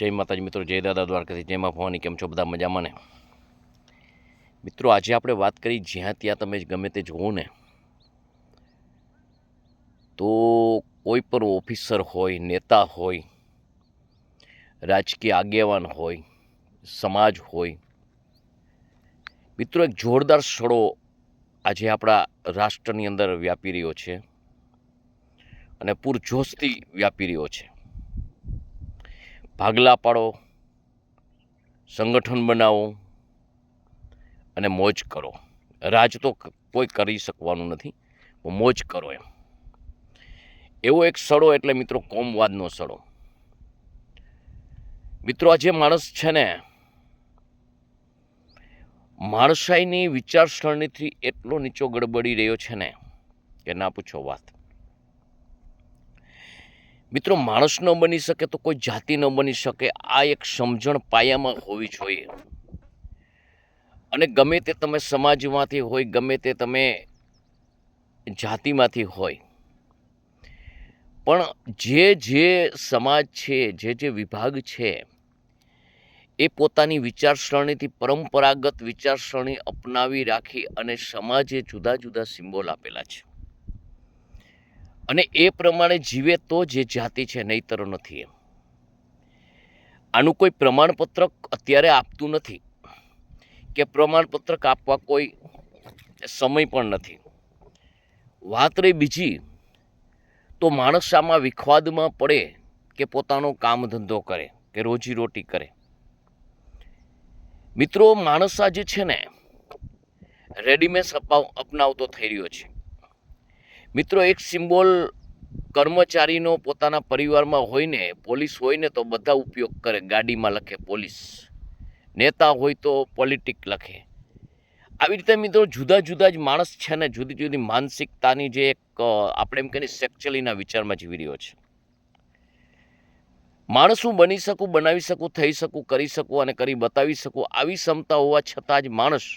જય માતાજી મિત્રો, જય દાદા દ્વારકાથી, જય મા ભવાની. કેમ છો બધા? મજામાં ને? મિત્રો, આજે આપણે વાત કરી જ્યાં ત્યાં તમે ગમે તે જુઓ ને તો કોઈ પણ ઓફિસર હોય, નેતા હોય, રાજકીય આગેવાન હોય, સમાજ હોય, મિત્રો એક જોરદાર સડો આજે આપણા રાષ્ટ્રની અંદર વ્યાપી રહ્યો છે અને પૂરજોશથી વ્યાપી રહ્યો છે. ભાગલા પાડો, સંગઠન બનાવો અને મોજ કરો. રાજ તો કોઈ કરી શકવાનું નથી, મોજ કરો એમ. એવો એક સડો એટલે મિત્રો કોમવાદનો સડો. મિત્રો, આ જે માણસ છે ને, માણસાઈની વિચારસરણીથી એટલો નીચો ગડબડી રહ્યો છે ને કે ના પૂછો વાત. મિત્રો, માણસ ન બની શકે તો કોઈ જાતિ ન બની શકે, આ એક સમજણ પાયામાં હોવી જોઈએ. અને ગમે તે તમે સમાજમાંથી હોય, ગમે તે તમે જાતિમાંથી હોય, પણ જે સમાજ છે, જે વિભાગ છે, એ પોતાની વિચારસરણીથી પરંપરાગત વિચારસરણી અપનાવી રાખી અને સમાજે જુદા જુદા સિમ્બોલ આપેલા છે અને એ પ્રમાણે જીવે તો જે જાતિ છે, નહીતર નથી. એમ આનું કોઈ પ્રમાણપત્રક અત્યારે આપતું નથી કે પ્રમાણપત્રક આપવા કોઈ સમય પણ નથી. વાત રહી બીજી, તો માણસ આમાં વિખવાદમાં પડે કે પોતાનો કામ ધંધો કરે કે રોજીરોટી કરે. મિત્રો, માણસ આજે છે ને રેડીમેડ અપનાવતો થઈ રહ્યો છે. મિત્રો, એક સિમ્બોલ કર્મચારીનો પોતાના પરિવારમાં હોય ને, પોલીસ હોય ને તો બધા ઉપયોગ કરે, ગાડીમાં લખે પોલીસ, નેતા હોય તો પોલિટિક લખે. આવી રીતે મિત્રો જુદા જુદા જ માણસ છે ને, જુદી જુદી માનસિકતાની જે એક આપણે એમ કહીએ સેક્ચ્યુઅલીના વિચારમાં જીવી રહ્યો છે. માણસ હું બની શકું, બનાવી શકું, થઈ શકું, કરી શકું અને કરી બતાવી શકું, આવી ક્ષમતા હોવા છતાં જ માણસ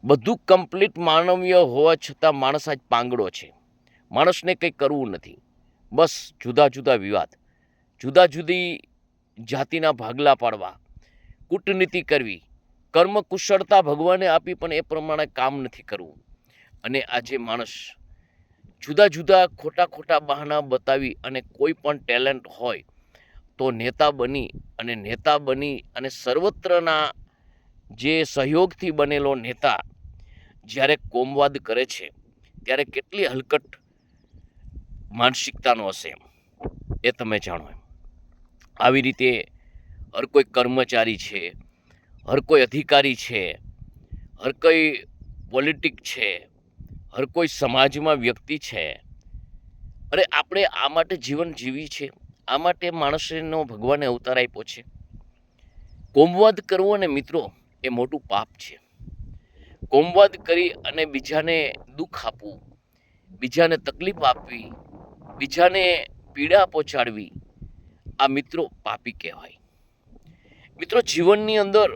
બધું કમ્પ્લીટ માનવીય હોવા છતાં માણસ આજ પાંગડો છે. માણસને કંઈ કરવું નથી, બસ જુદા જુદા વિવાદ, જુદા જુદી જાતિના ભાગલા પાડવા, કૂટનીતિ કરવી, કર્મ કુશળતા ભગવાને આપી પણ એ પ્રમાણે કામ નથી કરવું. અને આજે માણસ જુદા જુદા ખોટા બહાના બતાવી અને કોઈ પણ ટેલેન્ટ હોય તો નેતા બની અને સર્વત્રના જે સહયોગથી બનેલો નેતા જ્યારે કોમવાદ કરે છે ત્યારે કેટલી હલકટ માનસિકતાનો હશે એ તમે જાણો. આવી રીતે હર કોઈ કર્મચારી છે, હર કોઈ અધિકારી છે, હર કોઈ પોલિટિક છે, હર કોઈ સમાજમાં વ્યક્તિ છે. અરે આપણે આ માટે જીવન જીવી છે, આ માટે માણસનો ભગવાને અવતાર આપ્યો છે. કોમવાદ કરવો ને મિત્રો એ મોટું પાપ છે. કોમવાદ કરી અને બીજાને દુઃખ આપવું, બીજાને તકલીફ આપવી, બીજાને પીડા પહોંચાડવી, આ મિત્રો પાપી કહેવાય. મિત્રો, જીવનની અંદર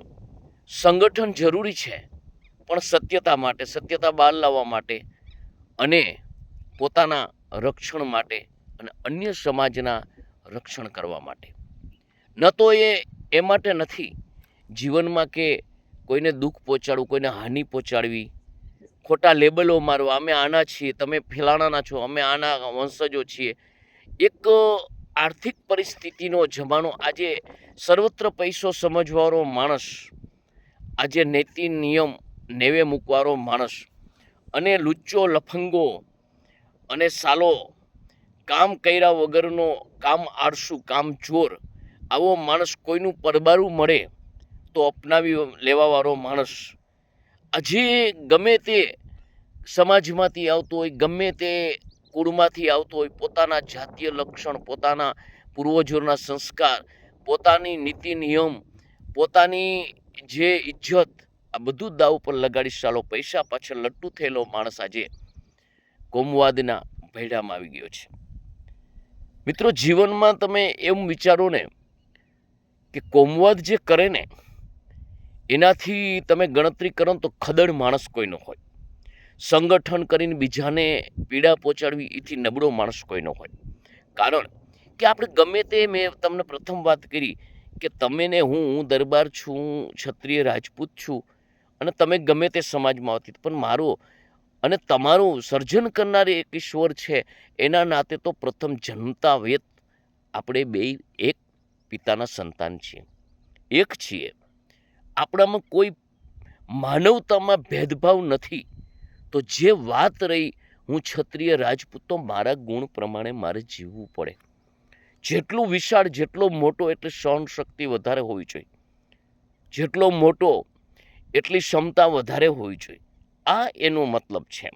સંગઠન જરૂરી છે, પણ સત્યતા માટે, સત્યતા બહાર લાવવા માટે અને પોતાના રક્ષણ માટે અને અન્ય સમાજના રક્ષણ કરવા માટે. ન તો એ માટે નથી જીવનમાં કે કોઈને દુઃખ પહોંચાડવું, કોઈને હાનિ પહોંચાડવી, ખોટા લેબલો મારવા, અમે આના છીએ, તમે ફલાણાના છો, અમે આના વંશજો છીએ. એક આર્થિક પરિસ્થિતિનો જમાનો, આજે સર્વત્ર પૈસો સમજવાળો માણસ, આજે નીતિ નિયમ નેવે મૂકવાળો માણસ અને લુચ્ચો લફંગો અને સાલો કામ કર્યા વગરનો, કામ આળસુ, કામ ચોર, આવો માણસ કોઈનું પરબારું મળે તો અપનાવી લેવાવાળો માણસ આજે ગમે તે સમાજમાંથી આવતો હોય, ગમે તે કુળમાંથી આવતો હોય, પોતાના જાતીય લક્ષણ, પોતાના પૂર્વજોના સંસ્કાર, પોતાની નીતિ નિયમ, પોતાની જે ઇજ્જત, આ બધું દાવ પર લગાડી સાલો પૈસા પાછળ લટ્ટુ થયેલો માણસ આજે કોમવાદના ભેડામાં આવી ગયો છે. મિત્રો, જીવનમાં તમે એમ વિચારો ને કે કોમવાદ જે કરે ને એનાથી તમે ગણતરી કરો તો ખદડ માણસ કોઈ ન હોય. સંગઠન કરીને બીજાને પીડા પહોંચાડવી એથી નબળો માણસ કોઈ ન હોય. કારણ કે આપણે ગમે તે મેં તમને પ્રથમ વાત કરી કે તમે ને હું દરબાર છું, ક્ષત્રિય રાજપૂત છું અને તમે ગમે તે સમાજમાં આવતી પણ મારો અને તમારું સર્જન કરનાર એક ઈશ્વર છે એના નાતે તો પ્રથમ જન્મતા વેત આપણે બેય એક પિતાના સંતાન છીએ, એક છીએ. આપણામાં કોઈ માનવતામાં ભેદભાવ નથી. તો જે વાત રહી હું ક્ષત્રિય રાજપૂત તો મારા ગુણ પ્રમાણે મારે જીવવું પડે. જેટલું વિશાળ જેટલો મોટો એટલે સહન શક્તિ વધારે હોવી જોઈએ, જેટલો મોટો એટલી ક્ષમતા વધારે હોવી જોઈએ. આ એનો મતલબ છે.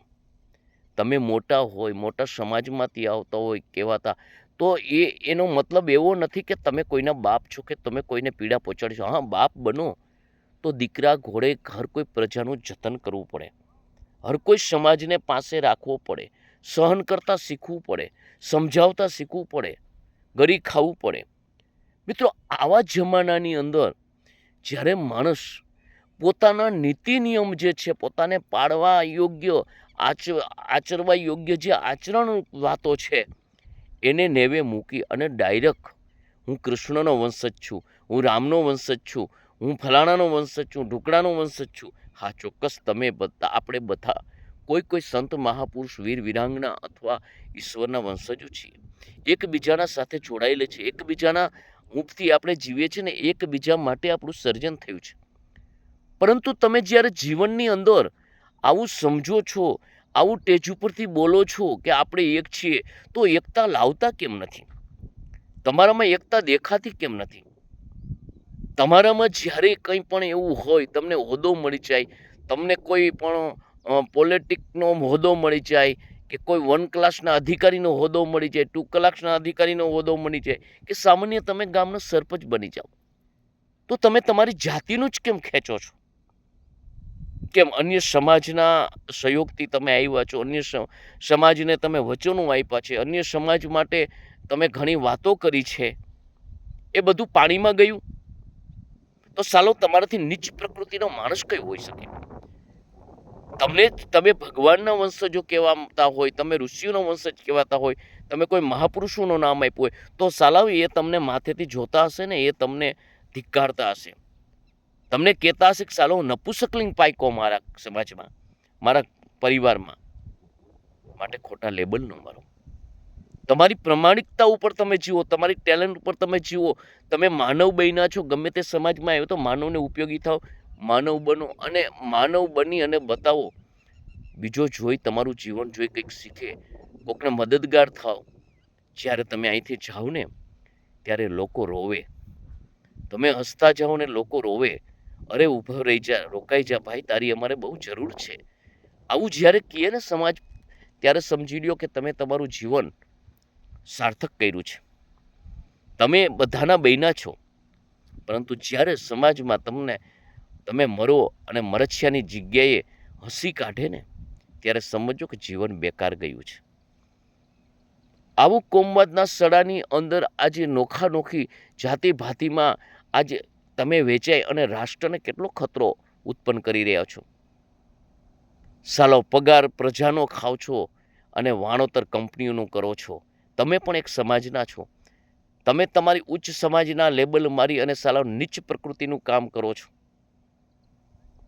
તમે મોટા હોય, મોટા સમાજમાંથી આવતા હોય કહેવાતા, તો એનો મતલબ એવો નથી કે તમે કોઈના બાપ છો કે તમે કોઈને પીડા પહોંચાડશો. હા, બાપ બનો તો દીકરા ઘોડે હર કોઈ પ્રજાનું જતન કરવું પડે, હર કોઈ સમાજને પાસે રાખવો પડે, સહન કરતા શીખવું પડે, સમજાવતા શીખવું પડે, ગરી ખાવું પડે. મિત્રો, આવા જમાનાની અંદર જ્યારે માણસ પોતાના નીતિ નિયમ જે છે, પોતાને પાળવા યોગ્ય, આચરવા યોગ્ય જે આચરણ વાતો છે એને નેવે મૂકી અને ડાયરેક્ટ હું કૃષ્ણનો વંશજ છું, હું રામનો વંશજ છું, હું ફલાણાનો વંશજ છું, ઢુકડાનો વંશજ છું. હા, ચોક્કસ તમે બધા, આપણે બધા કોઈ સંત મહાપુરુષ, વીર વિરાંગના અથવા ઈશ્વરના વંશજો છીએ. એકબીજાના સાથે જોડાયેલા છે, એકબીજાના મુખથી આપણે જીવીએ છીએ ને એકબીજા માટે આપણું સર્જન થયું છે. પરંતુ તમે જ્યારે જીવનની અંદર આવું સમજો છો, આવું ટેજ ઉપરથી બોલો છો કે આપણે એક છીએ, તો એકતા લાવતા કેમ નથી? તમારામાં એકતા દેખાતી કેમ નથી? તમારામાં જ્યારે કંઈ પણ એવું હોય, તમને હોદ્દો મળી જાય, તમને કોઈ પણ પોલિટિકનો હોદ્દો મળી જાય કે કોઈ 1 ક્લાસના અધિકારીનો હોદ્દો મળી જાય, 2 ક્લાસના અધિકારીનો હોદ્દો મળી જાય કે સામાન્ય તમે ગામનો સરપંચ બની જાઓ, તો તમે તમારી જાતિનું જ કેમ ખેંચો છો? કેમ અન્ય સમાજના સહયોગથી તમે આવ્યા છો, અન્ય સમાજને તમે વચનો આપ્યા છે, અન્ય સમાજ માટે તમે ઘણી વાતો કરી છે, એ બધું પાણીમાં ગયું? તો સાલો તમારાથી નીચ પ્રકૃતિનો માણસ કઈ હોઈ શકે? તમે ભગવાનના વંશજો કહેવાતા હોય, તમે ઋષિઓનો વંશજ કહેવાતા હોય, તમે કોઈ મહાપુરુષોનું નામ આપ્યું હોય, તો સાલાવ એ તમને માથેથી જોતા હશે ને એ તમને ધિક્કારતા હશે, તમને કહેતા હશે કે સાલો નપુસકલિંગ પાયકો મારા સમાજમાં, મારા પરિવારમાં. માટે ખોટા લેબલ ન મારો. તમારી પ્રમાણિકતા ઉપર તમે જીવો, તમારી ટેલેન્ટ ઉપર તમે જીવો. તમે માનવ બન્યા છો, ગમે તે સમાજમાં આવ્યો તો માનવને ઉપયોગી થાવ, માનવ બનો અને માનવ બની અને બતાવો. બીજો જોઈ, તમારું જીવન જોઈ કંઈક શીખે, કોકને મદદગાર થાવ. જ્યારે તમે અહીંથી જાઓ ને ત્યારે લોકો રોવે, તમે હસતા જાઓ ને લોકો રોવે, અરે ઊભો રહી જા, રોકાઈ જા ભાઈ, તારી અમારે બહુ જરૂર છે. આવું જ્યારે કહે ને સમાજ, ત્યારે સમજી લ્યો કે તમે તમારું જીવન સાર્થક કર્યું છે. તમે બધાના બૈના છો, પરંતુ જ્યારે સમાજમાં તમે મરો અને મરછિયાની જગ્યાએ હસી કાઢે ને ત્યારે સમજો કે જીવન બેકાર ગયું છે. આવું કોમવાદના સડાની અંદર આજે નોખી જાતિ ભાતિમાં આજે તમે વેચાય અને રાષ્ટ્રને કેટલો ખતરો ઉત્પન્ન કરી રહ્યા છો. સાલો પગાર પ્રજાનો ખાવ છો અને વાણોતર કંપનીઓનું કરો છો. તમે પણ એક સમાજના છો, તમે તમારી ઉચ્ચ સમાજના લેબલ મારી અને સાલા નીચ પ્રકૃતિનું કામ કરો છો.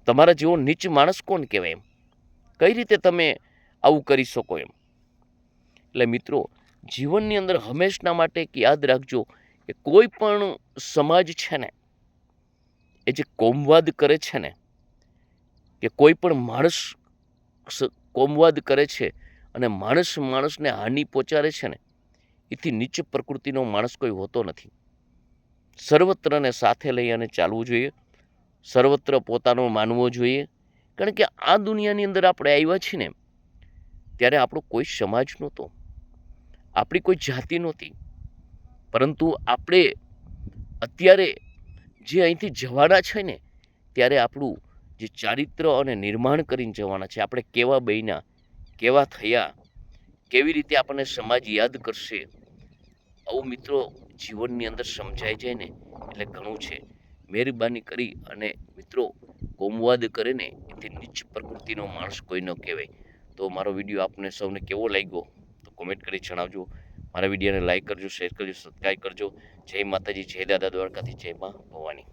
તમારા જેવો નીચ માણસ કોણ કહેવાય? એમ કઈ રીતે તમે આવું કરી શકો એમ? એટલે મિત્રો, જીવનની અંદર હંમેશના માટે એક યાદ રાખજો કે કોઈ પણ સમાજ છે ને એ જે કોમવાદ કરે છે ને, કે કોઈ પણ માણસ કોમવાદ કરે છે અને માણસને હાનિ પહોંચાડે છે ને, એથી નીચ પ્રકૃતિનો માણસ કોઈ હોતો નથી. સર્વત્રને સાથે લઈ અને ચાલવું જોઈએ, સર્વત્ર પોતાનો માનવો જોઈએ. કારણ કે આ દુનિયાની અંદર આપણે આવ્યા છીએ ને ત્યારે આપણો કોઈ સમાજ નહોતો, આપણી કોઈ જાતિ નહોતી, પરંતુ આપણે અત્યારે જે અહીંથી જવાના છે ને ત્યારે આપણું જે ચારિત્ર અને નિર્માણ કરીને જવાના છે. આપણે કેવા બન્યા, કેવા થયા, કેવી રીતે આપણને સમાજ યાદ કરશે, આવું મિત્રો જીવનની અંદર સમજાઈ જાય ને એટલે ઘણું છે. મહેરબાની કરી અને મિત્રો, કોમવાદ કરે ને એથી નીચ પ્રકૃતિનો માણસ કોઈ ન કહેવાય. તો મારો વિડીયો આપને સૌને કેવો લાગ્યો તો કોમેન્ટ કરી જણાવજો. મારા વિડીયોને લાઇક કરજો, શેર કરજો, સબસ્ક્રાઈબ કરજો. જય માતાજી, જય દાદા દ્વારકાથી, જય મા ભવાની.